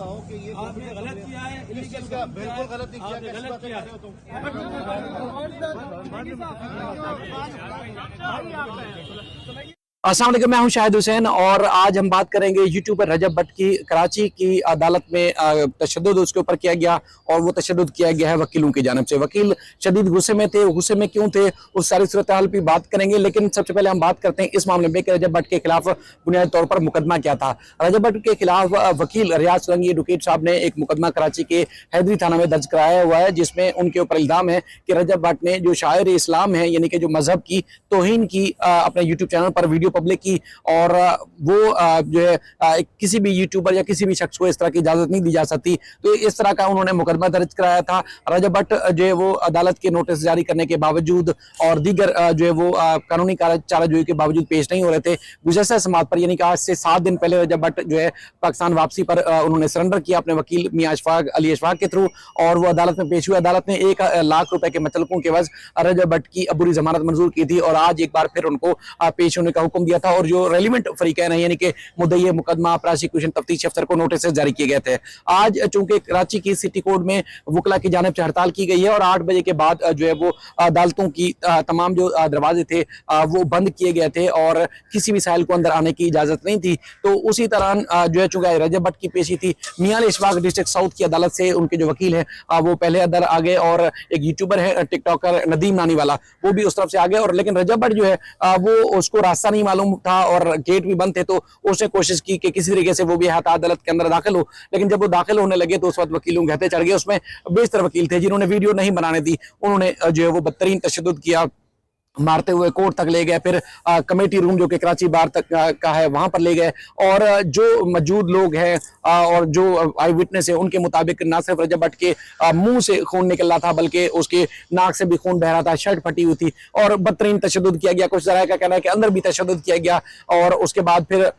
बताओ कि ये आपने गलत किया है, इस चीज का बिल्कुल गलत नहीं किया, कैसी बातें कर रहे हो तुम? अस्सलाम वालेकुम, मैं हूं शाहिद हुसैन और आज हम बात करेंगे यूट्यूबर रजब भट्ट की। कराची की अदालत में तशद्दुद उसके ऊपर किया गया और वो तशद्दुद किया गया है वकीलों की जानिब से। वकील शदीद गुस्से में थे, गुस्से में क्यों थे उस सारी सूरत हाल की बात करेंगे। लेकिन सबसे पहले हम बात करते हैं इस मामले में कि रजब भट्ट के खिलाफ बुनियादी तौर पर मुकदमा क्या था। रजब भट्ट के खिलाफ वकील रियाज सोलंकी एडवोकेट साहब ने एक मुकदमा कराची के हैदरी थाना में दर्ज कराया हुआ है, जिसमें उनके ऊपर इल्जाम है कि रजब भट्ट ने जो शायर इस्लाम है यानी कि जो मजहब की तौहीन की अपने यूट्यूब चैनल पर वीडियो पब्लिक की, और वो जो है किसी भी यूट्यूबर या किसी भी शख्स को इस तरह की इजाजत नहीं दी जा सकती। तो इस तरह का उन्होंने मुकदमा दर्ज कराया था। रजब भट्ट जो है वो अदालत के नोटिस जारी करने के बावजूद और दीगर जो है वो कानूनी चाराजोई के बावजूद पेश नहीं हो रहे थे। गुज़श्ता समात पर यानी कि आज से 7 दिन पहले रजब भट्ट जो है पाकिस्तान वापसी पर उन्होंने सरेंडर किया अपने वकील मियां अली अशफाक के थ्रू, और वो अदालत में पेश हुए। अदालत ने 1 लाख रुपए के मतलकों के वजह रजब भट्ट की अबूरी जमानत मंजूर की थी और आज एक बार फिर उनको पेश होने का हुक्म दिया था। और जो रेलिवेंट फरीकैन है यानी कि मुद्दई मुकदमा, प्रोसिक्यूशन, तफ्तीश अफसर को नोटिस जारी किए गए थे। आज चूंकि कराची की सिटी कोर्ट में वकला की जानिब से हड़ताल की गई है और 8 बजे के बाद जो है वो अदालतों की तमाम जो दरवाजे थे वो बंद किए गए थे और किसी भी साहिल को अंदर आने की इजाजत नहीं थी। तो उसी तरह जो है चूंकि रजब भट्ट की पेशी थी, मियां अली अशफाक डिस्ट्रिक्ट साउथ की अदालत से उनके जो वकील है वो पहले अंदर आ गए और एक यूट्यूबर है टिकटॉकर नदीम नानी वाला, वो भी उस तरफ से आ गए। और लेकिन रजब भट्ट जो है वो उसको रास्ता नहीं मालूम था और गेट भी बंद थे, तो उसने कोशिश की कि किसी तरीके से वो भी अदालत के अंदर दाखिल हो। लेकिन जब वो दाखिल होने लगे तो उस वक्त वकीलों के हथे चढ़ गए। उसमें बेशतर वकील थे जिन्होंने वीडियो नहीं बनाने दी, उन्होंने जो है वो बदतरीन तशद्दुद किया, मारते हुए कोर्ट तक ले गए। फिर कमेटी रूम जो कि कराची बार तक का है वहां पर ले गए और जो मौजूद लोग हैं और जो आई विटनेस है उनके मुताबिक ना सिर्फ रजब भट्ट के मुंह से खून निकल रहा था बल्कि उसके नाक से भी खून बह रहा था, शर्ट फटी हुई थी और बदतरीन तशद्दुद किया गया। कुछ जराये का कहना है कि अंदर भी तशद्दुद किया गया और उसके बाद फिर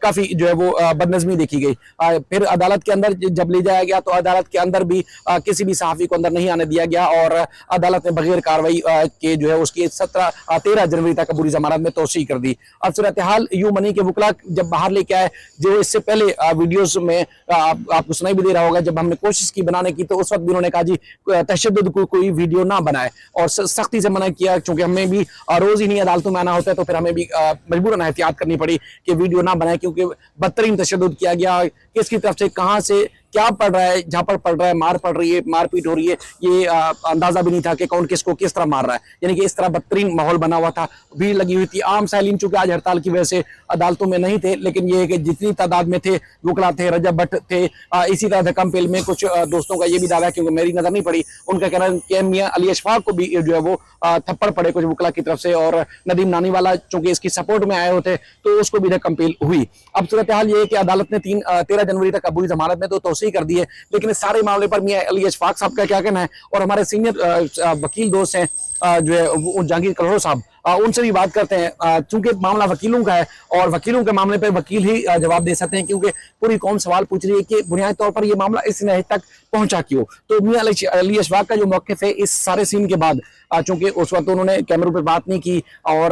काफी जो है वो बदनज़मी देखी गई। फिर अदालत के अंदर जब ले जाया गया तो अदालत के अंदर भी किसी भी सहाफी को अंदर नहीं आने दिया गया और अदालत ने बगैर कार्रवाई के जो है उसकी 13 जनवरी तक बुरी जमानत में तोसी कर दी। अब सूरत हाल यूं बनी कि वकला जब बाहर लेके आए, जो इससे पहले वीडियोस में आपको सुनाई भी दे रहा होगा, जब हमने कोशिश की बनाने की तो उस वक्त भी उन्होंने कहा जी तशद्दुद कोई वीडियो ना बनाए और सख्ती से मना किया। चूंकि हमें भी रोज ही नहीं अदालतों में आना होता है तो फिर हमें भी मजबूरन एहतियात करनी पड़ी कि वीडियो ना बनाए, क्योंकि बदतरीन तशद्दुद किया गया। किसकी तरफ से कहां से क्या पड़ रहा है, जहां पर पड़ रहा है मार पड़ रही है, मारपीट हो रही है, ये अंदाजा भी नहीं था कि कौन किसको किस तरह मार रहा है। यानी कि इस तरह बदतरीन माहौल बना हुआ था, भीड़ लगी हुई थी। आम साइलिन चूंकि आज हड़ताल की वजह से अदालतों में नहीं थे, लेकिन ये है कि जितनी तादाद में थे वकला थे, रजब भट्ट थे। इसी तरह से कम पेल में कुछ दोस्तों का ये भी दावा है, क्योंकि मेरी नजर नहीं पड़ी, उनका कहना है कि मियां अली अशफाक को भी जो है वो थप्पड़ पड़े कुछ वकला की तरफ से और नदीम नानी वाला चूंकि इसकी सपोर्ट में आए होते तो उसको भी कंपेल हुई। अब सूरत हाल ये है कि अदालत ने 13 जनवरी तक अबूरी जमानत में तो तोसी कर दी है, लेकिन इस सारे मामले पर मियां अली अशफाक साहब का क्या कहना है और हमारे सीनियर वकील दोस्त हैं जो है जहांगीर कलरो साहब, उनसे भी बात करते हैं। चूंकि मामला वकीलों का है और वकीलों के मामले पर वकील ही जवाब दे सकते हैं, क्योंकि पूरी कौम सवाल पूछ रही है कि बुनियादी तौर पर यह मामला इस नहज तक पहुंचा क्यों। तो मियां अली अशफाक का जो मौक़िफ़ है इस सारे सीन के बाद, चूंकि उस वक्त उन्होंने कैमरों पर बात नहीं की और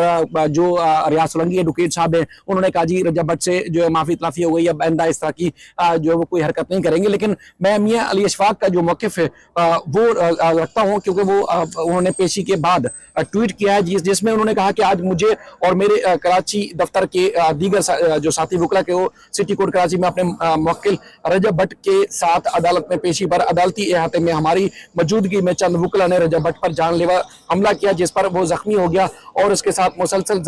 जो रियाज सोलंकी एडवोकेट साहब हैं उन्होंने कहा जी रजब भट्ट से जो है माफी तलाफी हो गई, अब आइंदा इस तरह की जो है वो कोई हरकत नहीं करेंगे। लेकिन मैं मियां अली अशफाक का जो मौक़िफ़ है वो रखता हूँ, क्योंकि वो उन्होंने पेशी के बाद ट्वीट किया है जिसमें उन्होंने कहा कि आज मुझे और मेरे कराची दफ्तर के दीगर जो साथी वकला के वो सिटी कोर्ट कराची में अपने मुवक्किल रजब भट्ट के साथ अदालत में पेशी पर अदालती अहाते में हमारी मौजूदगी में चंद वकला ने रजब भट्ट पर जानलेवा हमला किया, जिस पर वो जख्मी हो गया और उसके साथ मुसलसल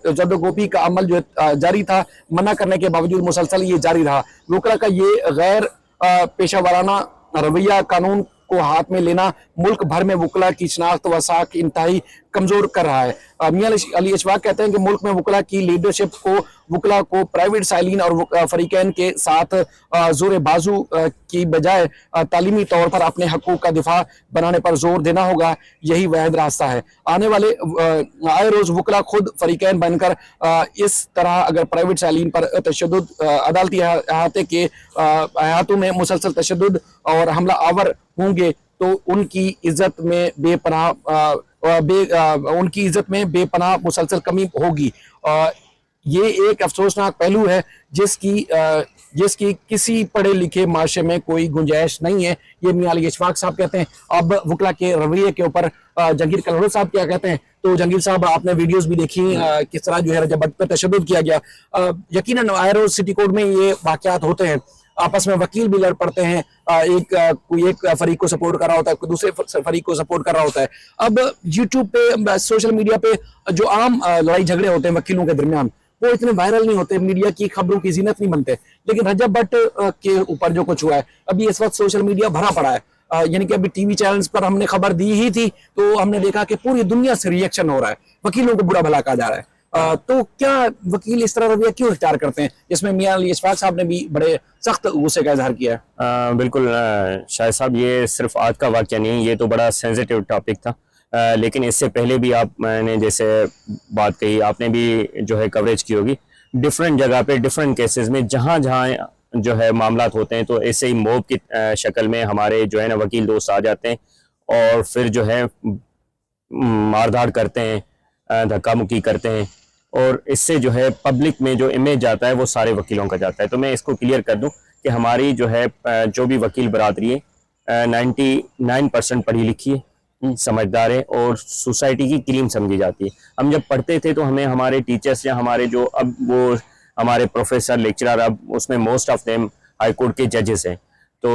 जद्दोगोपी का अमल जो जारी था। मना करने के बावजूद मुसलसल ये जारी रहा। वकला का ये गैर पेशा वाराना रवैया कानून को हाथ में लेना मुल्क भर में वकला की शनाख्त व साख इंतहाई कमजोर कर रहा है। मियां अली अशफाक कहते हैं कि मुल्क में वकला की लीडरशिप को वकला को प्राइवेट साइलिन और फरीकैन के साथ जोर बाजू की बजाय तालीमी तौर पर अपने हकूक का दिफा बनाने पर जोर देना होगा, यही वाहिद रास्ता है। आने वाले आए रोज वकला खुद फरीकैन बनकर इस तरह अगर प्राइवेट साइलिन पर तशद्दुद अदालती अहाते के अहातों में मुसलसल तशद्दुद और हमला आवर होंगे तो उनकी इज्जत में बेपनाह मुसलसल कमी होगी। ये एक अफसोसनाक पहलू है जिसकी किसी पढ़े लिखे माशरे में कोई गुंजाइश नहीं है। ये मियां अली इशफाक साहब कहते हैं। अब वकला के रवैये के ऊपर जहांगीर कलहड़ साहब क्या कहते हैं। तो जहांगीर साहब, आपने वीडियोस भी देखी किस तरह जो है रजब भट्ट पर तशद्दुद किया गया। यकीनन आयरो सिटी कोर्ट में ये वाकयात होते हैं, आपस में वकील भी लड़ पड़ते हैं, कोई एक फरीक को सपोर्ट कर रहा होता है, कोई दूसरे फरीक को सपोर्ट कर रहा होता है। अब यूट्यूब पे, सोशल मीडिया पे जो आम लड़ाई झगड़े होते हैं वकीलों के दरमियान, वो इतने वायरल नहीं होते, मीडिया की खबरों की जीनत नहीं बनते। लेकिन रजब भट्ट के ऊपर जो कुछ हुआ है, अभी इस वक्त सोशल मीडिया भरा पड़ा है। यानी कि अभी टीवी चैनल्स पर हमने खबर दी ही थी तो हमने देखा कि पूरी दुनिया से रिएक्शन हो रहा है, वकीलों को बुरा भला कहा जा रहा है। तो क्या वकील इस तरह रवैया क्यों इख्तियार करते हैं, जिसमें मियां अली इशफाक साहब ने भी बड़े सख्त गुस्से का इजहार किया है। बिल्कुल शाहिद साहब, ये सिर्फ आज का वाकया नहीं, ये तो बड़ा सेंसिटिव टॉपिक था। लेकिन इससे पहले भी आपने जैसे बात कही, आपने भी जो है कवरेज की होगी डिफरेंट जगह पे, डिफरेंट केसेस में, जहाँ जहाँ जो है मामलात होते हैं, तो ऐसे ही मॉब की शक्ल में हमारे जो है ना वकील दोस्त आ जाते हैं और फिर जो है मारधाड़ करते हैं, धक्का मुक्की करते हैं, और इससे जो है पब्लिक में जो इमेज जाता है वो सारे वकीलों का जाता है। तो मैं इसको क्लियर कर दूं कि हमारी जो है जो भी वकील बरादरी है 99% पढ़ी लिखी है, समझदार है और सोसाइटी की क्रीम समझी जाती है। हम जब पढ़ते थे तो हमें हमारे टीचर्स या हमारे जो अब वो हमारे प्रोफेसर लेक्चरर, अब उसमें most of them high court के जजेस हैं, तो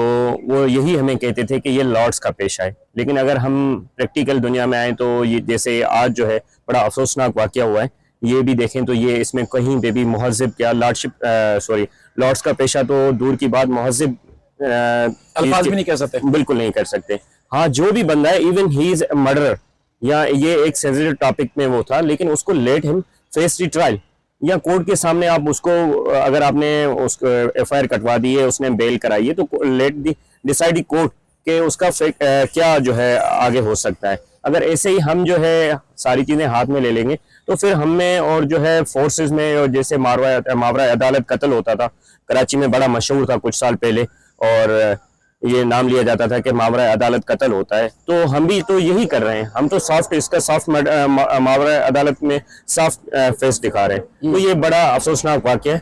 वो यही हमें कहते थे कि ये लॉर्ड्स का पेशा है। लेकिन अगर हम प्रैक्टिकल दुनिया में आए तो ये जैसे आज जो है बड़ा अफसोसनाक वाकया हुआ है, ये भी देखें तो ये इसमें कहीं पे भी मुहज्जिब क्या लॉर्ड्स का पेशा तो दूर की बात, मुहज्जिब अल्फाज भी नहीं कह सकते, बिल्कुल नहीं कर सकते। हाँ, जो भी बंदा है, इवन ही इज मर्डर, या ये एक सेंसिटिव टॉपिक में वो था, लेकिन उसको let him face the trial, या कोर्ट के सामने आप उसको, अगर आपने उसको एफआईआर कटवा दी है, उसने बेल कराई है, तो लेट दी डिसाइड कोर्ट के उसका क्या जो है आगे हो सकता है। अगर ऐसे ही हम जो है सारी चीजें हाथ में ले लेंगे तो फिर हमें और जो है फोर्सेस में, और जैसे मावरा अदालत कत्ल होता था कराची में, बड़ा मशहूर था कुछ साल पहले, और ये नाम लिया जाता था कि मावरा अदालत कत्ल होता है, तो हम भी तो यही कर रहे हैं। हम तो सॉफ्ट मावरा अदालत में सॉफ्ट फेस दिखा रहे हैं। तो ये बड़ा अफसोसनाक वाकया है।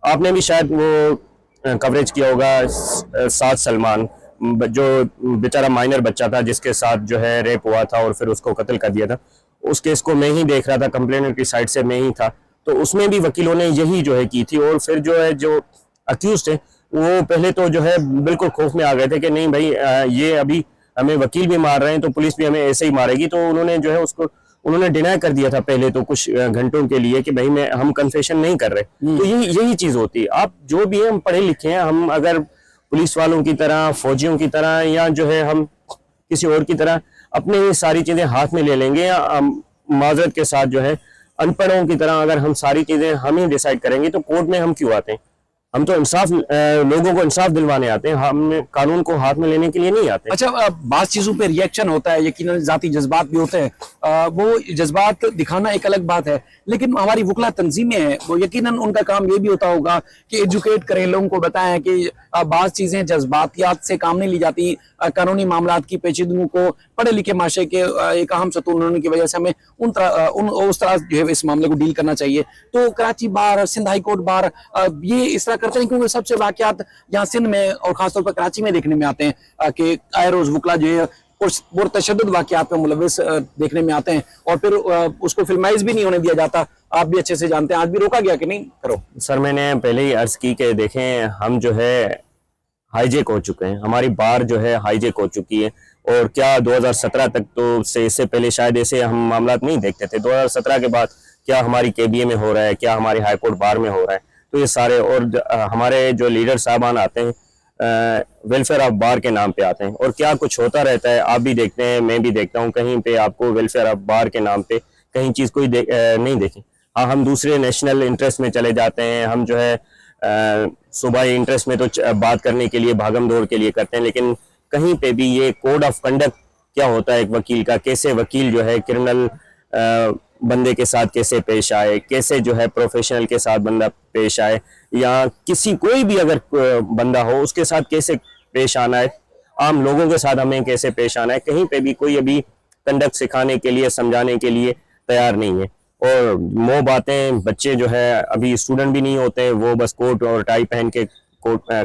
आपने भी शायद वो कवरेज किया होगा साद सलमान, जो बेचारा माइनर बच्चा था जिसके साथ जो है रेप हुआ था और फिर उसको कत्ल कर दिया था। उस केस को मैं ही देख रहा था, कंप्लेनेंट की साइड से मैं ही था, तो उसमें भी वकीलों ने यही जो है की थी। और फिर जो है जो अक्यूज्ड है वो पहले तो जो है बिल्कुल खौफ में आ गए थे कि नहीं भाई, ये अभी हमें वकील भी मार रहे हैं तो पुलिस भी हमें ऐसे ही मारेगी। तो उन्होंने जो है उसको उन्होंने डिनाई कर दिया था पहले तो कुछ घंटों के लिए कि भाई हम कन्फेशन नहीं कर रहे। तो यही चीज होती है। आप जो भी हम पढ़े लिखे हैं, हम अगर पुलिस वालों की तरह, फौजियों की तरह, या जो है हम किसी और की तरह अपने ही सारी चीजें हाथ में ले लेंगे, या माजरत के साथ जो है अनपढ़ों की तरह अगर हम सारी चीजें हम ही डिसाइड करेंगे, तो कोर्ट में हम क्यों आते हैं? हम तो इंसाफ, लोगों को इंसाफ दिलवाने आते हैं, हम कानून को हाथ में लेने के लिए नहीं आते। अच्छा, बात चीजों पे रिएक्शन होता है, यकीनन जाती जज्बात भी होते हैं, वो जज्बात दिखाना एक अलग बात है, लेकिन हमारी वकला तंजीमें हैं, वो यकीनन उनका काम ये भी होता होगा कि एजुकेट करें, लोगों को बताएं कि बात चीजें जज्बातियात से काम नहीं ली जाती। कानूनी मामलात की पेचीदगियों को पढ़े लिखे माशरे के एक अहम सतून होने की वजह से हमें उस तरह जो है इस मामले को डील करना चाहिए। तो कराची बार, सिंध हाई कोर्ट बार ये इस तरह करते हैं, क्योंकि सबसे वाकयात यहाँ सिंध में और खासतौर पर कराची में देखने में आते हैं कि आए रोज वकला जो है और तशद्दुद वाकयात में मुलविस देखने में आते हैं, और फिर उसको फिल्माइज भी नहीं होने दिया जाता। आप भी अच्छे से जानते हैं, आज भी रोका गया कि नहीं करो। सर, मैंने पहले ही अर्ज की कि देखें, हम जो है हाईजेक हो चुके हैं, हमारी बार जो है हाईजेक हो चुकी है। और क्या 2017 तक तो से इससे पहले शायद ऐसे हम मामलात नहीं देखते थे। 2017 के बाद क्या हमारी केबीए में हो रहा है, क्या हमारे हाई कोर्ट बार में हो रहा है, तो ये सारे, और हमारे जो लीडर साहबान आते हैं वेलफेयर ऑफ बार के नाम पे आते हैं, और क्या कुछ होता रहता है। आप भी देखते हैं, मैं भी देखता हूँ, कहीं पे आपको वेलफेयर ऑफ बार के नाम पे कहीं चीज कोई नहीं देखी। हाँ, हम दूसरे नेशनल इंटरेस्ट में चले जाते हैं, हम जो है सूबाई इंटरेस्ट में तो बात करने के लिए, भागम दौड़ के लिए करते हैं, लेकिन कहीं पे भी ये कोड ऑफ कंडक्ट क्या होता है एक वकील का, कैसे वकील जो है क्रिमिनल बंदे के साथ कैसे पेश आए, कैसे जो है प्रोफेशनल के साथ बंदा पेश आए, या किसी कोई भी अगर बंदा हो उसके साथ कैसे पेश आना है, आम लोगों के साथ हमें कैसे पेश आना है, कहीं पे भी कोई अभी कंडक्ट सिखाने के लिए, समझाने के लिए तैयार नहीं है। और मोह बातें, बच्चे जो है अभी स्टूडेंट भी नहीं होते, वो बस कोट और टाई पहन के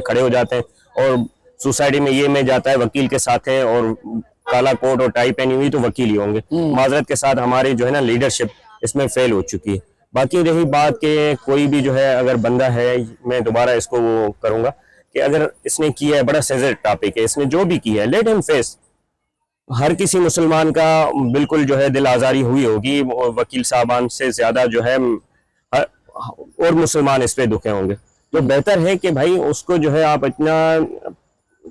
खड़े हो जाते हैं, और सोसाइटी में ये में जाता है वकील के साथ है, और काला कोट और टाई पहनी हुई तो वकील ही होंगे। माजरत के साथ हमारी जो है ना लीडरशिप इसमें फेल हो चुकी है। बाकी रही बात के कोई भी जो है अगर बंदा है, मैं दोबारा इसको वो करूंगा कि अगर इसने किया है, बड़ा सेंसिटिव टॉपिक है, इसने जो भी किया है, लेट हिम फेस। हर किसी मुसलमान का बिल्कुल जो है दिल आज़ारी हुई होगी, वकील साहबान से ज्यादा जो है और मुसलमान इस पे दुखे होंगे। तो बेहतर है कि भाई उसको जो है आप इतना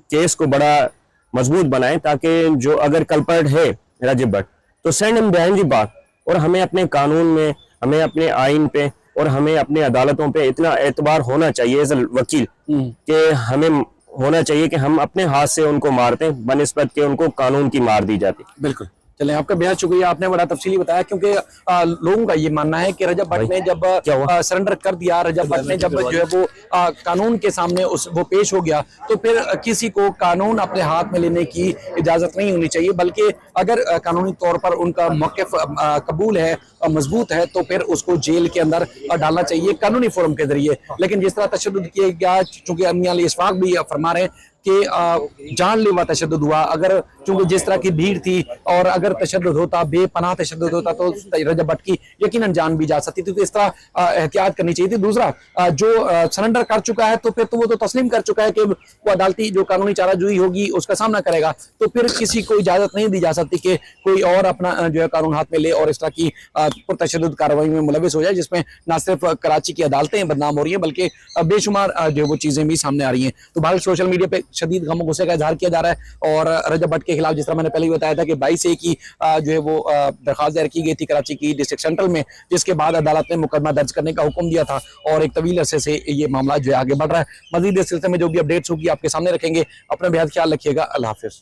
केस को बड़ा मजबूत बनाएं, ताकि जो अगर कल्पर्ट है रजब भट्ट तो send him behind the bar. और हमें अपने कानून में, हमें अपने आइन पे और हमें अपनी अदालतों पे इतना एतबार होना चाहिए एज अ वकील कि हमें होना चाहिए कि हम अपने हाथ से उनको मारते हैं बनिस्बत के उनको कानून की मार दी जाती। बिल्कुल। चलें, आपका बेहद शुक्रिया, आपने बड़ा तफसीली बताया, क्योंकि लोगों का ये मानना है कि रजब भट्ट ने जब सरेंडर कर दिया, रजब भट्ट ने जब जो है वो कानून के सामने वो पेश हो गया, तो फिर किसी को कानून अपने हाथ में लेने की इजाजत नहीं होनी चाहिए, बल्कि अगर कानूनी तौर पर उनका मौक़िफ़ कबूल है, मजबूत है, तो फिर उसको जेल के अंदर डालना चाहिए कानूनी फोरम के जरिए। लेकिन जिस तरह तशद्दुद किया गया, चूंकि अमिया अली इशफाक भी फरमा रहे हैं कि जानलेवा तशद्दुद हुआ, अगर चूंकि जिस तरह की भीड़ थी और अगर तशद्दुद होता, बेपनाह तशद्दुद होता, तो रजब भट्ट की यकीनन जान भी जा सकती थी। तो इस तरह एहतियात करनी चाहिए थी। दूसरा, जो सरेंडर कर चुका है तो फिर तो वो तो तस्लीम कर चुका है कि वो अदालती जो कानूनी चाराजोई होगी उसका सामना करेगा, तो फिर किसी को इजाजत नहीं दी जा सकती कि कोई और अपना जो है कानून हाथ में ले और इस तरह की पुरतशद्दुद कार्रवाई में मुलविस हो जाए, जिसमें न सिर्फ कराची की अदालतें बदनाम हो रही हैं बल्कि बेशुमार जो वो चीजें भी सामने आ रही हैं। तो भारत सोशल मीडिया पे शदीद गम गुस्से का इजहार किया जा रहा है, और रजब भट्ट के खिलाफ जिस तरह मैंने पहले ही बताया था कि 22A की जो है वो दरखास्त दायर की गई थी कराची की डिस्ट्रिक्ट सेंट्रल में, जिसके बाद अदालत ने मुकदमा दर्ज करने का हुक्म दिया था, और एक तवील अरसे से ये मामला जो है आगे बढ़ रहा है। मजीद इस सिलसिले में जो भी अपडेट्स होगी आपके सामने रखेंगे। अपना बेहद ख्याल रखिएगा। अल्लाह हाफिज।